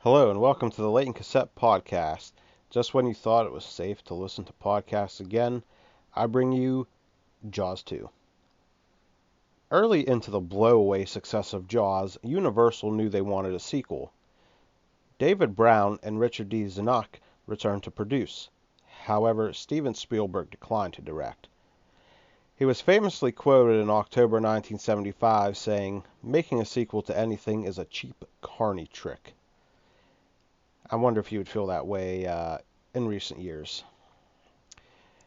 Hello and welcome to the Leighton Cassette Podcast. Just when you thought it was safe to listen to podcasts again, I bring you Jaws 2. Early into the blow-away success of Jaws, Universal knew they wanted a sequel. David Brown and Richard D. Zanuck returned to produce. However, Steven Spielberg declined to direct. He was famously quoted in October 1975 saying, "Making a sequel to anything is a cheap, carny trick." I wonder if you would feel that way in recent years.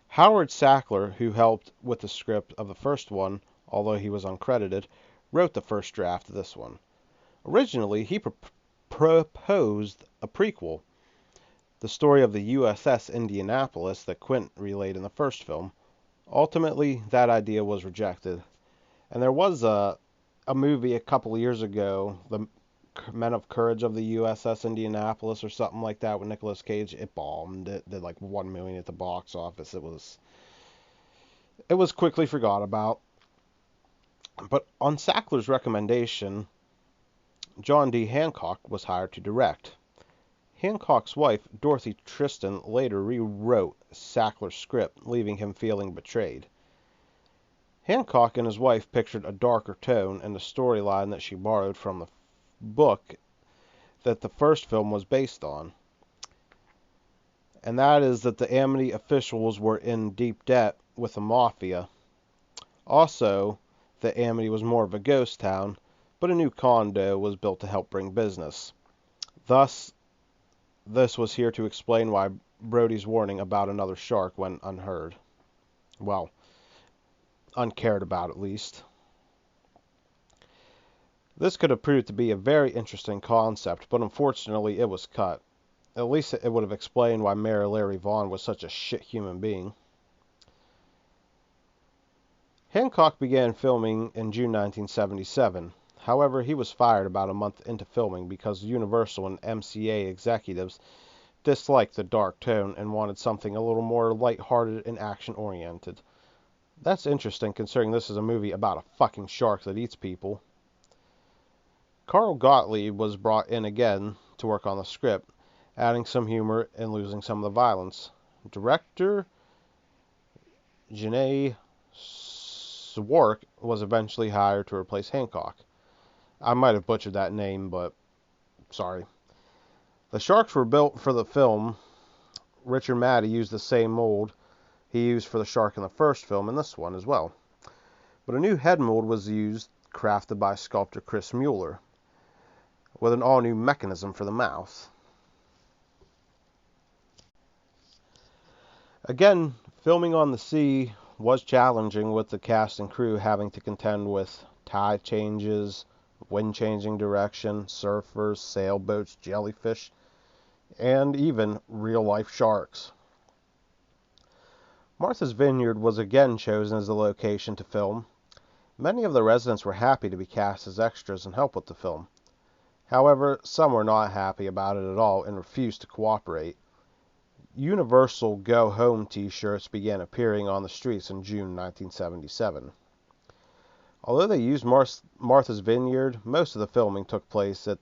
Howard Sackler, who helped with the script of the first one, although he was uncredited, wrote the first draft of this one. Originally, he proposed a prequel, the story of the USS Indianapolis that Quint relayed in the first film. Ultimately, that idea was rejected. And there was a movie a couple of years ago, The Men of Courage of the USS Indianapolis or something like that with Nicolas Cage. It bombed. It did like 1 million at the box office. It was quickly forgot about. But on Sackler's recommendation, John D. Hancock was hired to direct. Hancock's wife, Dorothy Tristan, later rewrote Sackler's script, leaving him feeling betrayed. Hancock and his wife pictured a darker tone in the storyline that she borrowed from the book that the first film was based on, and that is that the Amity officials were in deep debt with the mafia. Also, that Amity was more of a ghost town, but a new condo was built to help bring business. Thus, this was here to explain why Brody's warning about another shark went unheard. Well, uncared about at least. This could have proved to be a very interesting concept, but unfortunately it was cut. At least it would have explained why Mayor Larry Vaughn was such a shit human being. Hancock began filming in June 1977. However, he was fired about a month into filming because Universal and MCA executives disliked the dark tone and wanted something a little more light-hearted and action-oriented. That's interesting considering this is a movie about a fucking shark that eats people. Carl Gottlieb was brought in again to work on the script, adding some humor and losing some of the violence. Director Janae Swark was eventually hired to replace Hancock. I might have butchered that name, but sorry. The sharks were built for the film. Richard Maddy used the same mold he used for the shark in the first film in this one as well. But a new head mold was used, crafted by sculptor Chris Mueller, with an all-new mechanism for the mouth. Again, filming on the sea was challenging, with the cast and crew having to contend with tide changes, wind changing direction, surfers, sailboats, jellyfish, and even real-life sharks. Martha's Vineyard was again chosen as the location to film. Many of the residents were happy to be cast as extras and help with the film. However, some were not happy about it at all and refused to cooperate. Universal Go Home t-shirts began appearing on the streets in June 1977. Although they used Martha's Vineyard, most of the filming took place at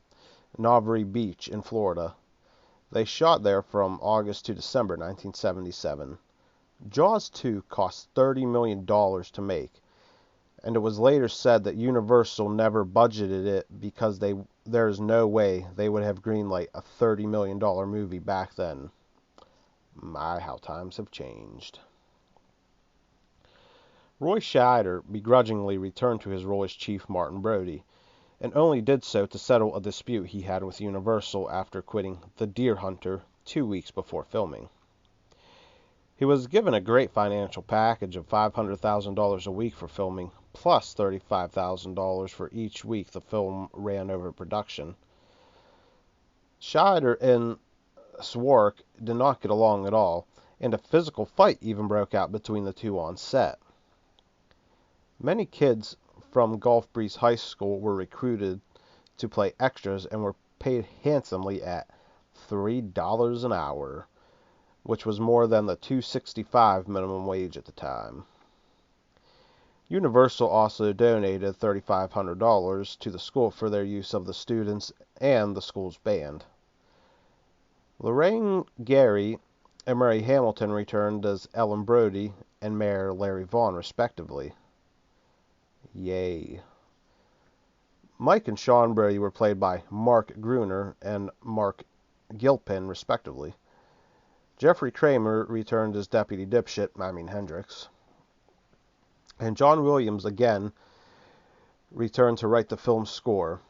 Navarre Beach in Florida. They shot there from August to December 1977. Jaws 2 cost $30 million to make, and it was later said that Universal never budgeted it because there is no way they would have greenlight a $30 million movie back then. My, how times have changed. Roy Scheider begrudgingly returned to his role as Chief Martin Brody, and only did so to settle a dispute he had with Universal after quitting The Deer Hunter 2 weeks before filming. He was given a great financial package of $500,000 a week for filming, plus $35,000 for each week the film ran over production. Scheider and Swark did not get along at all, and a physical fight even broke out between the two on set. Many kids from Gulf Breeze High School were recruited to play extras and were paid handsomely at $3 an hour, which was more than the $2.65 minimum wage at the time. Universal also donated $3,500 to the school for their use of the students and the school's band. Lorraine Gary and Mary Hamilton returned as Ellen Brody and Mayor Larry Vaughn, respectively. Yay. Mike and Sean Brody were played by Mark Gruner and Mark Gilpin, respectively. Jeffrey Kramer returned as Deputy Hendrix. And John Williams again returned to write the film's score.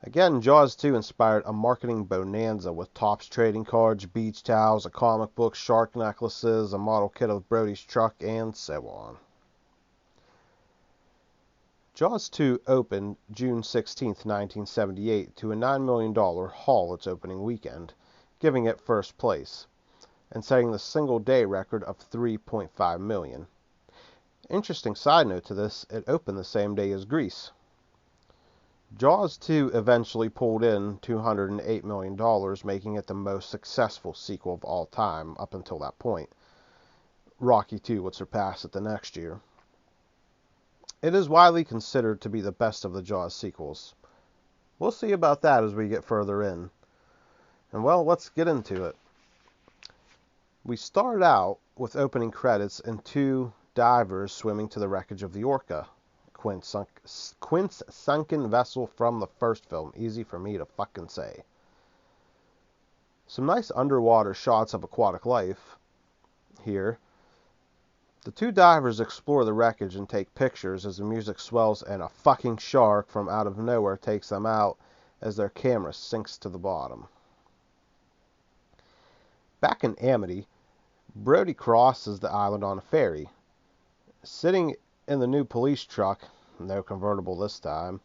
Again, Jaws 2 inspired a marketing bonanza with Topps trading cards, beach towels, a comic book, shark necklaces, a model kit of Brody's truck, and so on. Jaws 2 opened June 16, 1978, to a $9 million haul its opening weekend, giving it first place, and setting the single-day record of $3.5 million. Interesting side note to this, it opened the same day as Grease. Jaws 2 eventually pulled in $208 million, making it the most successful sequel of all time up until that point. Rocky 2 would surpass it the next year. It is widely considered to be the best of the Jaws sequels. We'll see about that as we get further in. And well, let's get into it. We start out with opening credits and two divers swimming to the wreckage of the Orca, Quint's sunken vessel from the first film. Easy for me to fucking say. Some nice underwater shots of aquatic life here. The two divers explore the wreckage and take pictures as the music swells and a fucking shark from out of nowhere takes them out as their camera sinks to the bottom. Back in Amity, Brody crosses the island on a ferry. Sitting in the new police truck, no convertible this time,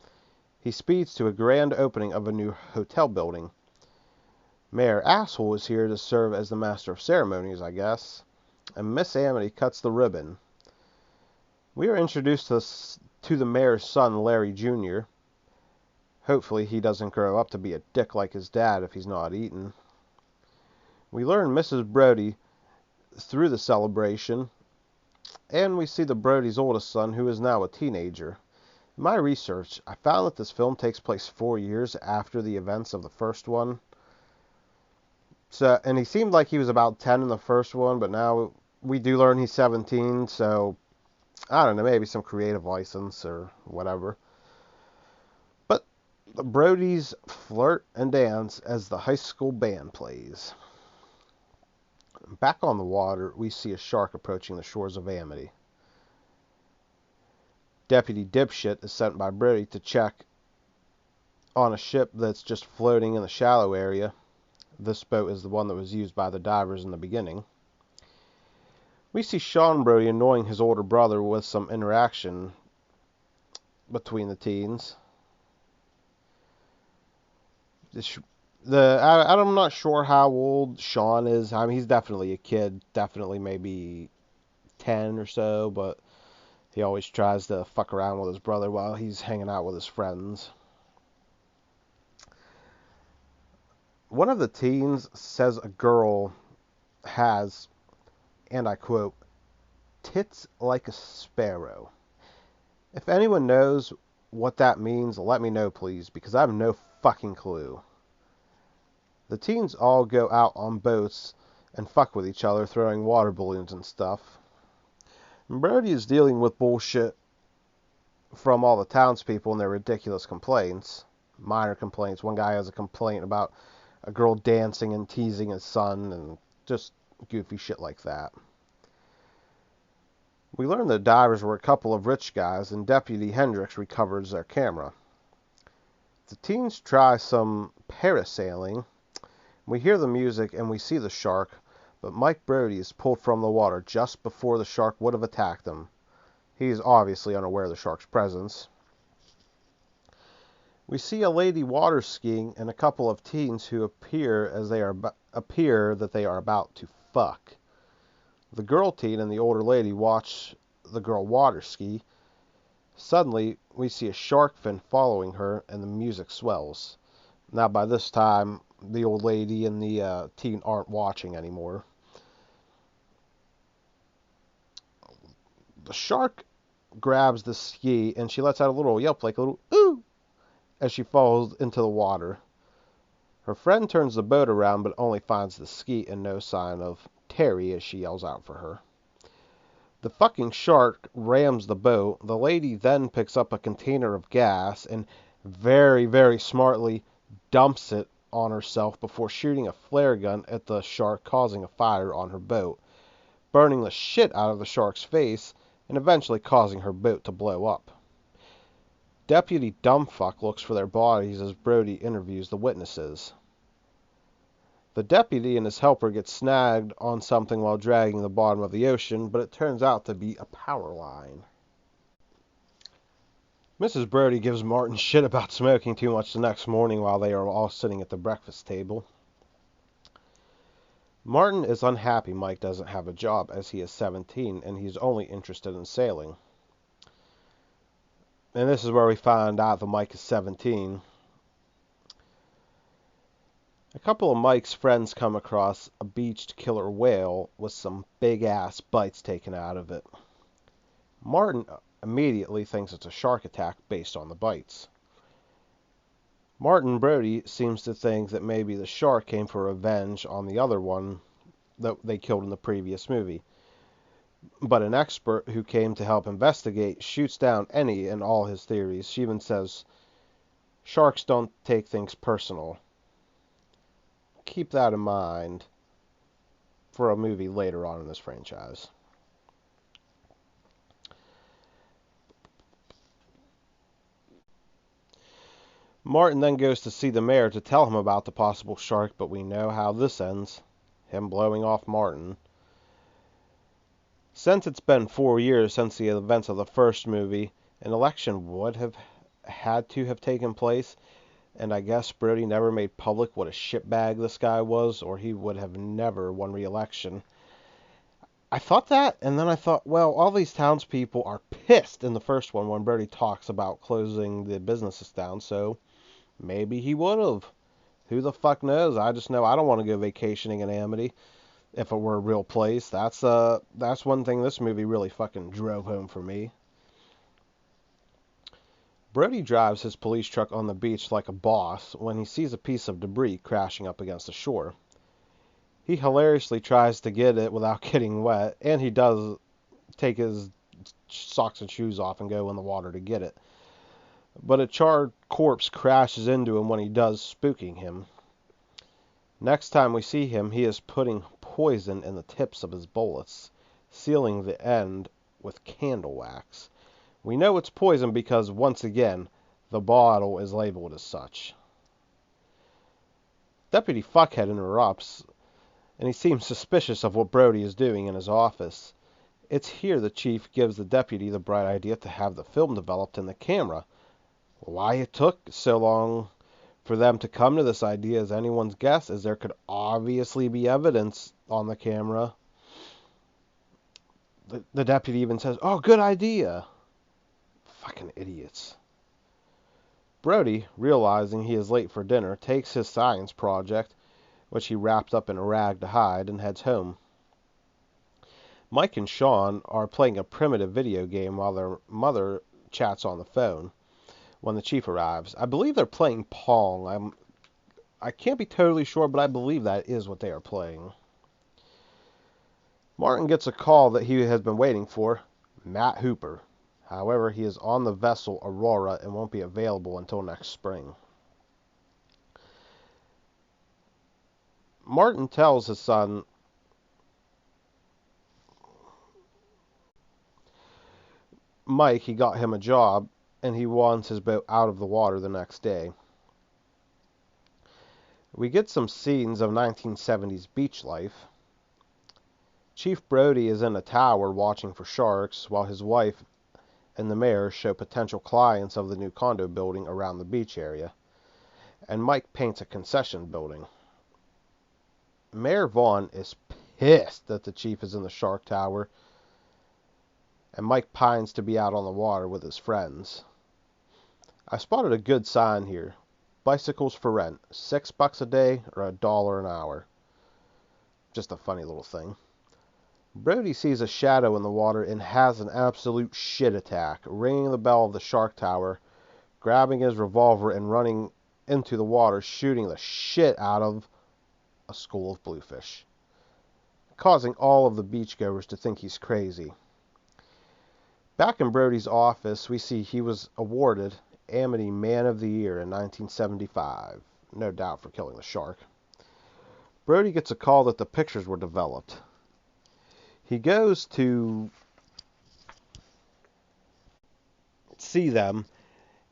he speeds to a grand opening of a new hotel building. Mayor Asshole is here to serve as the master of ceremonies, I guess, and Miss Amity cuts the ribbon. We are introduced to the mayor's son, Larry Jr. Hopefully he doesn't grow up to be a dick like his dad if he's not eaten. We learn Mrs. Brody through the celebration, and we see the Brody's oldest son, who is now a teenager. In my research, I found that this film takes place 4 years after the events of the first one. And he seemed like he was about 10 in the first one, but now we do learn he's 17, so I don't know, maybe some creative license or whatever. But the Brodies flirt and dance as the high school band plays. Back on the water, we see a shark approaching the shores of Amity. Deputy Dipshit is sent by Brody to check on a ship that's just floating in the shallow area. This boat is the one that was used by the divers in the beginning. We see Sean Brody annoying his older brother with some interaction between the teens. I'm not sure how old Sean is. I mean, he's definitely a kid, definitely maybe 10 or so, but he always tries to fuck around with his brother while he's hanging out with his friends. One of the teens says a girl has, and I quote, tits like a sparrow. If anyone knows what that means, let me know, please, because I have no fucking clue. The teens all go out on boats and fuck with each other, throwing water balloons and stuff. And Brody is dealing with bullshit from all the townspeople and their ridiculous complaints. Minor complaints. One guy has a complaint about a girl dancing and teasing his son, and just goofy shit like that. We learn the divers were a couple of rich guys, and Deputy Hendrix recovers their camera. The teens try some parasailing. We hear the music and we see the shark, but Mike Brody is pulled from the water just before the shark would have attacked them. He is obviously unaware of the shark's presence. We see a lady water skiing and a couple of teens who appear that they are about to fuck. The girl teen and the older lady watch the girl water ski. Suddenly, we see a shark fin following her, and the music swells. Now, by this time, the old lady and the teen aren't watching anymore. The shark grabs the ski, and she lets out a little yelp, like a little ooh, as she falls into the water. Her friend turns the boat around but only finds the skeet and no sign of Terry as she yells out for her. The fucking shark rams the boat. The lady then picks up a container of gas and very, very smartly dumps it on herself before shooting a flare gun at the shark, causing a fire on her boat, burning the shit out of the shark's face and eventually causing her boat to blow up. Deputy Dumbfuck looks for their bodies as Brody interviews the witnesses. The deputy and his helper get snagged on something while dragging the bottom of the ocean, but it turns out to be a power line. Mrs. Brody gives Martin shit about smoking too much the next morning while they are all sitting at the breakfast table. Martin is unhappy Mike doesn't have a job as he is 17 and he's only interested in sailing. And this is where we find out that Mike is 17. A couple of Mike's friends come across a beached killer whale with some big-ass bites taken out of it. Martin immediately thinks it's a shark attack based on the bites. Martin Brody seems to think that maybe the shark came for revenge on the other one that they killed in the previous movie. But an expert who came to help investigate shoots down any and all his theories. She even says, sharks don't take things personal. Keep that in mind for a movie later on in this franchise. Martin then goes to see the mayor to tell him about the possible shark, but we know how this ends. Him blowing off Martin. Since it's been 4 years since the events of the first movie, an election would have had to have taken place, and I guess Brody never made public what a shitbag this guy was, or he would have never won re-election. I thought that, and then I thought, well, all these townspeople are pissed in the first one when Brody talks about closing the businesses down, so maybe he would have. Who the fuck knows? I just know I don't want to go vacationing in Amity. If it were a real place, that's one thing this movie really fucking drove home for me. Brody drives his police truck on the beach like a boss when he sees a piece of debris crashing up against the shore. He hilariously tries to get it without getting wet, and he does take his socks and shoes off and go in the water to get it. But a charred corpse crashes into him when he does, spooking him. Next time we see him, he is putting poison in the tips of his bullets, sealing the end with candle wax. We know it's poison because, once again, the bottle is labeled as such. Deputy Fuckhead interrupts, and he seems suspicious of what Brody is doing in his office. It's here the chief gives the deputy the bright idea to have the film developed in the camera. Why it took so long for them to come to this idea is anyone's guess, as there could obviously be evidence on the camera. The deputy even says, "Oh, good idea." Fucking idiots. Brody, realizing he is late for dinner, takes his science project, which he wrapped up in a rag to hide, and heads home. Mike and Sean are playing a primitive video game while their mother chats on the phone when the chief arrives. I believe they're playing Pong. I can't be totally sure, but I believe that is what they are playing. Martin gets a call that he has been waiting for, Matt Hooper. However, he is on the vessel Aurora and won't be available until next spring. Martin tells his son Mike he got him a job and he wants his boat out of the water the next day. We get some scenes of 1970s beach life. Chief Brody is in a tower watching for sharks, while his wife and the mayor show potential clients of the new condo building around the beach area, and Mike paints a concession building. Mayor Vaughn is pissed that the chief is in the shark tower, and Mike pines to be out on the water with his friends. I spotted a good sign here. Bicycles for rent, $6 a day or $1 an hour. Just a funny little thing. Brody sees a shadow in the water and has an absolute shit attack, ringing the bell of the shark tower, grabbing his revolver and running into the water, shooting the shit out of a school of bluefish, causing all of the beachgoers to think he's crazy. Back in Brody's office, we see he was awarded Amity Man of the Year in 1975, no doubt for killing the shark. Brody gets a call that the pictures were developed. He goes to see them,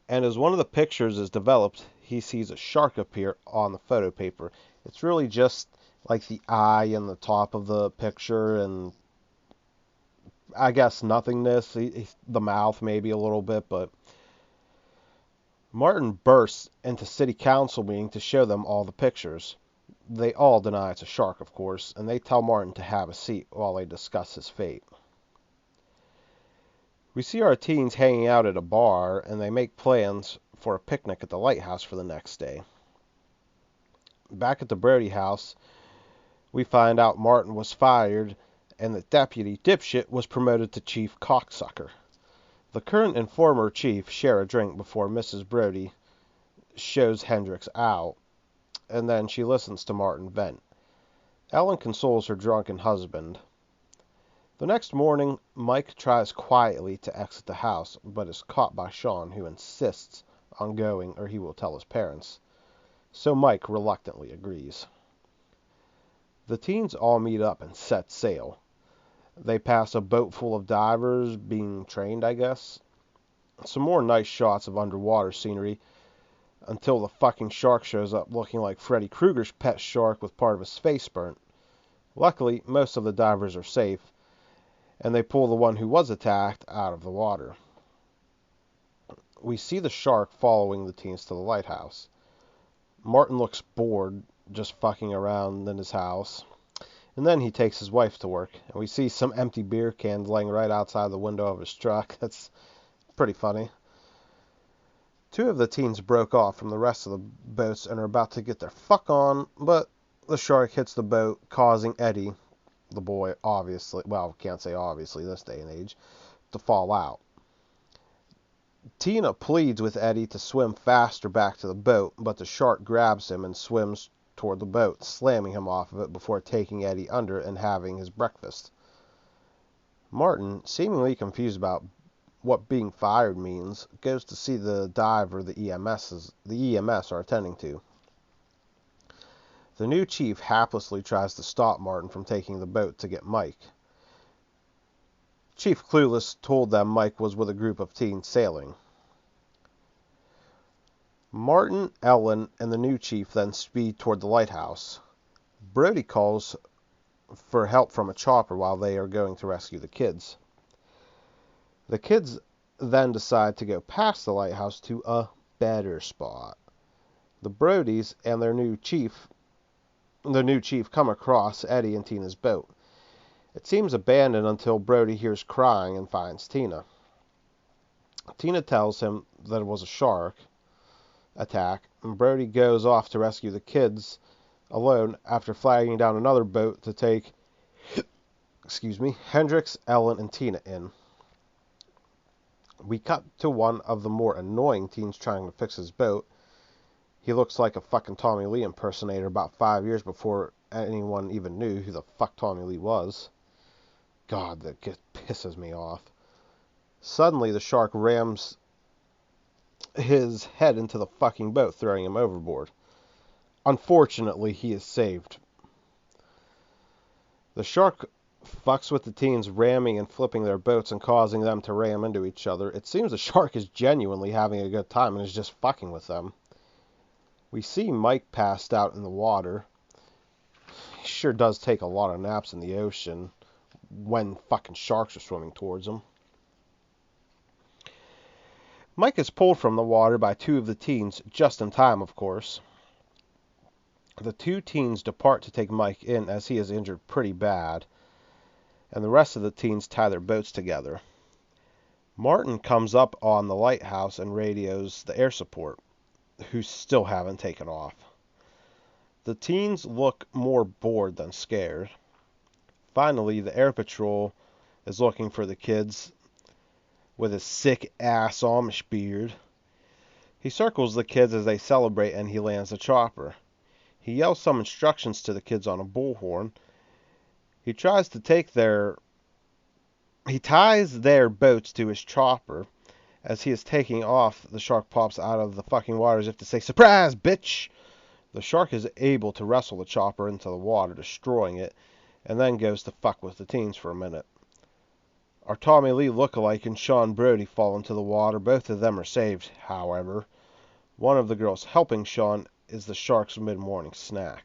and as one of the pictures is developed, he sees a shark appear on the photo paper. It's really just like the eye and the top of the picture, and I guess nothingness, the mouth maybe a little bit, but Martin bursts into city council meeting to show them all the pictures. They all deny it's a shark, of course, and they tell Martin to have a seat while they discuss his fate. We see our teens hanging out at a bar, and they make plans for a picnic at the lighthouse for the next day. Back at the Brody house, we find out Martin was fired, and that Deputy Dipshit was promoted to Chief Cocksucker. The current and former chief share a drink before Mrs. Brody shows Hendricks out, and then she listens to Martin vent. Ellen consoles her drunken husband. The next morning, Mike tries quietly to exit the house, but is caught by Sean, who insists on going or he will tell his parents. So Mike reluctantly agrees. The teens all meet up and set sail. They pass a boat full of divers being trained, I guess. Some more nice shots of underwater scenery until the fucking shark shows up looking like Freddy Krueger's pet shark with part of his face burnt. Luckily, most of the divers are safe, and they pull the one who was attacked out of the water. We see the shark following the teens to the lighthouse. Martin looks bored, just fucking around in his house. And then he takes his wife to work, and we see some empty beer cans laying right outside the window of his truck. That's pretty funny. Two of the teens broke off from the rest of the boats and are about to get their fuck on, but the shark hits the boat, causing Eddie, the boy, obviously, well, can't say obviously this day and age, to fall out. Tina pleads with Eddie to swim faster back to the boat, but the shark grabs him and swims toward the boat, slamming him off of it before taking Eddie under and having his breakfast. Martin, seemingly confused about what being fired means, goes to see the diver the EMS are attending to. The new chief haplessly tries to stop Martin from taking the boat to get Mike. Chief Clueless told them Mike was with a group of teens sailing. Martin, Ellen, and the new chief then speed toward the lighthouse. Brody calls for help from a chopper while they are going to rescue the kids. The kids then decide to go past the lighthouse to a better spot. The Brodies and the new chief come across Eddie and Tina's boat. It seems abandoned until Brody hears crying and finds Tina. Tina tells him that it was a shark attack, and Brody goes off to rescue the kids alone after flagging down another boat to take Hendricks, Ellen, and Tina in. We cut to one of the more annoying teens trying to fix his boat. He looks like a fucking Tommy Lee impersonator about 5 years before anyone even knew who the fuck Tommy Lee was. God, that pisses me off. Suddenly, the shark rams his head into the fucking boat, throwing him overboard. Unfortunately, he is saved. The shark fucks with the teens, ramming and flipping their boats and causing them to ram into each other. It seems the shark is genuinely having a good time and is just fucking with them. We see Mike passed out in the water. He sure does take a lot of naps in the ocean when fucking sharks are swimming towards him. Mike is pulled from the water by two of the teens, just in time, of course. The two teens depart to take Mike in as he is injured pretty bad, and the rest of the teens tie their boats together. Martin comes up on the lighthouse and radios the air support, who still haven't taken off. The teens look more bored than scared. Finally, the air patrol is looking for the kids with his sick-ass Amish beard. He circles the kids as they celebrate and he lands the chopper. He yells some instructions to the kids on a bullhorn. He tries to take He ties their boats to his chopper. As he is taking off, the shark pops out of the fucking water as if to say, "Surprise, bitch!" The shark is able to wrestle the chopper into the water, destroying it, and then goes to fuck with the teens for a minute. Our Tommy Lee lookalike and Sean Brody fall into the water. Both of them are saved, however. One of the girls helping Sean is the shark's mid-morning snack.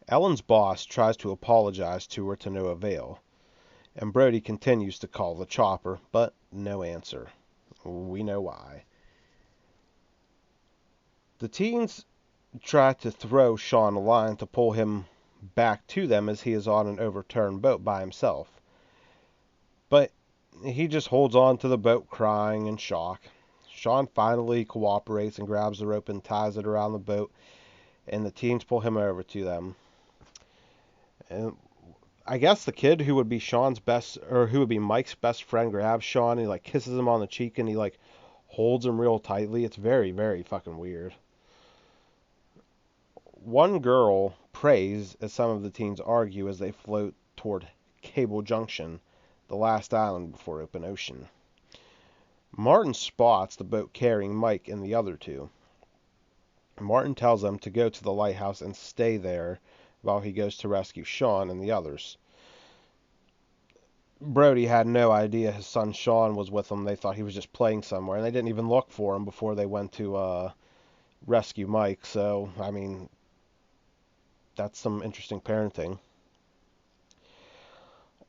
Ellen's boss tries to apologize to her to no avail, and Brody continues to call the chopper, but no answer. We know why. The teens try to throw Sean a line to pull him back to them as he is on an overturned boat by himself. But he just holds on to the boat crying in shock. Sean finally cooperates and grabs the rope and ties it around the boat, and the teens pull him over to them. And I guess the kid who would be who would be Mike's best friend grabs Sean and he kisses him on the cheek and he holds him real tightly. It's very, very fucking weird. One girl prays as some of the teens argue as they float toward Cable Junction, the last island before open ocean. Martin spots the boat carrying Mike and the other two. Martin tells them to go to the lighthouse and stay there while he goes to rescue Sean and the others. Brody had no idea his son Sean was with them. They thought he was just playing somewhere, and they didn't even look for him before they went to rescue Mike. So, I mean, that's some interesting parenting.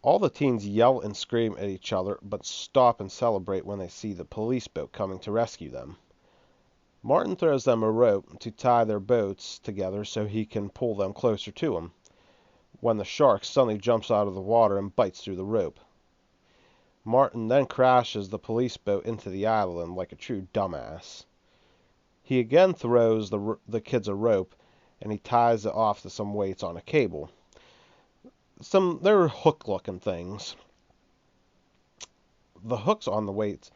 All the teens yell and scream at each other, but stop and celebrate when they see the police boat coming to rescue them. Martin throws them a rope to tie their boats together so he can pull them closer to him, when the shark suddenly jumps out of the water and bites through the rope. Martin then crashes the police boat into the island like a true dumbass. He again throws the kids a rope, and he ties it off to some weights on a cable. They're hook-looking things. The hooks on the weights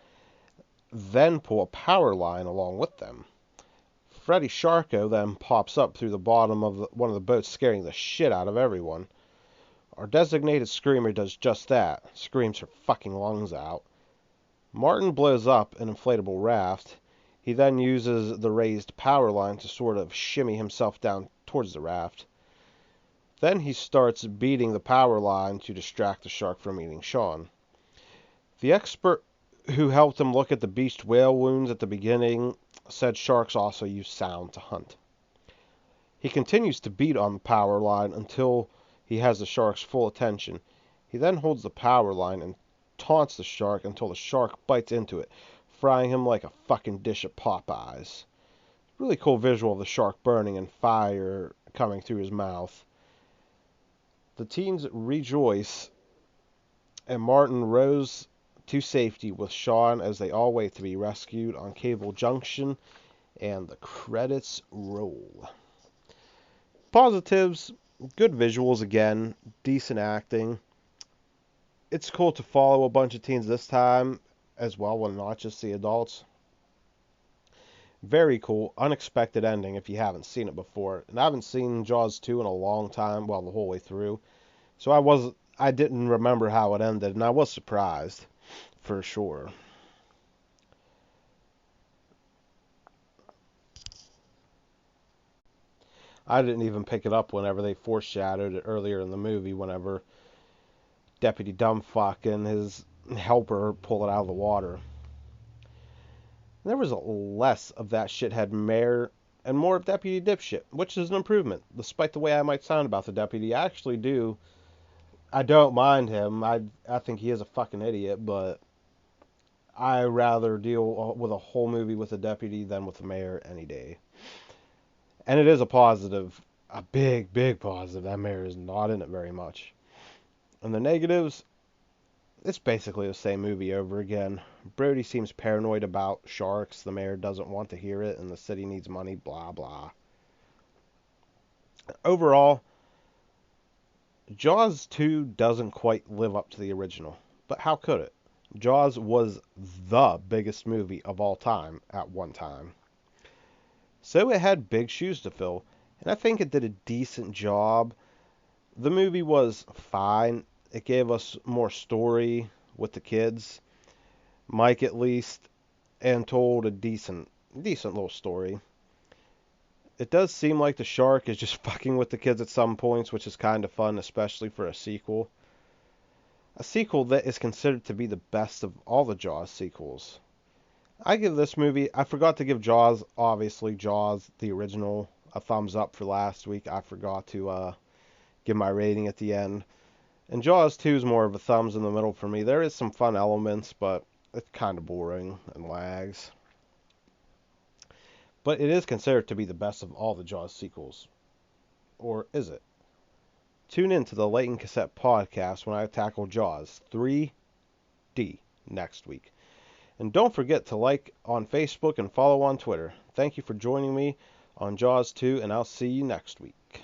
then pull a power line along with them. Freddy Sharko then pops up through the bottom of one of the boats, scaring the shit out of everyone. Our designated screamer does just that, screams her fucking lungs out. Martin blows up an inflatable raft. He then uses the raised power line to sort of shimmy himself down towards the raft. Then he starts beating the power line to distract the shark from eating Sean. The expert who helped him look at the beached whale wounds at the beginning said sharks also use sound to hunt. He continues to beat on the power line until he has the shark's full attention. He then holds the power line and taunts the shark until the shark bites into it, frying him like a fucking dish of Popeyes. Really cool visual of the shark burning and fire coming through his mouth. The teens rejoice, and Martin rows to safety with Sean as they all wait to be rescued on Cable Junction, and the credits roll. Positives: good visuals again, decent acting. It's cool to follow a bunch of teens this time as well, and not just the adults. Very cool, unexpected ending if you haven't seen it before. And I haven't seen Jaws 2 in a long time, well, the whole way through. So I didn't remember how it ended, and I was surprised, for sure. I didn't even pick it up whenever they foreshadowed it earlier in the movie, whenever Deputy Dumbfuck and his helper pull it out of the water. There was less of that shithead mayor and more of Deputy Dipshit, which is an improvement. Despite the way I might sound about the deputy, I don't mind him. I think he is a fucking idiot, but I rather deal with a whole movie with a deputy than with the mayor any day. And it is a positive, a big, big positive. That mayor is not in it very much. And the negatives, it's basically the same movie over again. Brody seems paranoid about sharks. The mayor doesn't want to hear it, and the city needs money, blah, blah. Overall, Jaws 2 doesn't quite live up to the original. But how could it? Jaws was the biggest movie of all time at one time. So it had big shoes to fill, and I think it did a decent job. The movie was fine. It gave us more story with the kids, Mike at least, and told a decent little story. It does seem like the shark is just fucking with the kids at some points, which is kind of fun, especially for a sequel. A sequel that is considered to be the best of all the Jaws sequels. I give this movie, I forgot to give Jaws, obviously, Jaws, the original, a thumbs up for last week. I forgot to give my rating at the end. And Jaws 2 is more of a thumbs in the middle for me. There is some fun elements, but it's kind of boring and lags. But it is considered to be the best of all the Jaws sequels. Or is it? Tune in to the Leighton Cassette podcast when I tackle Jaws 3D next week. And don't forget to like on Facebook and follow on Twitter. Thank you for joining me on Jaws 2, and I'll see you next week.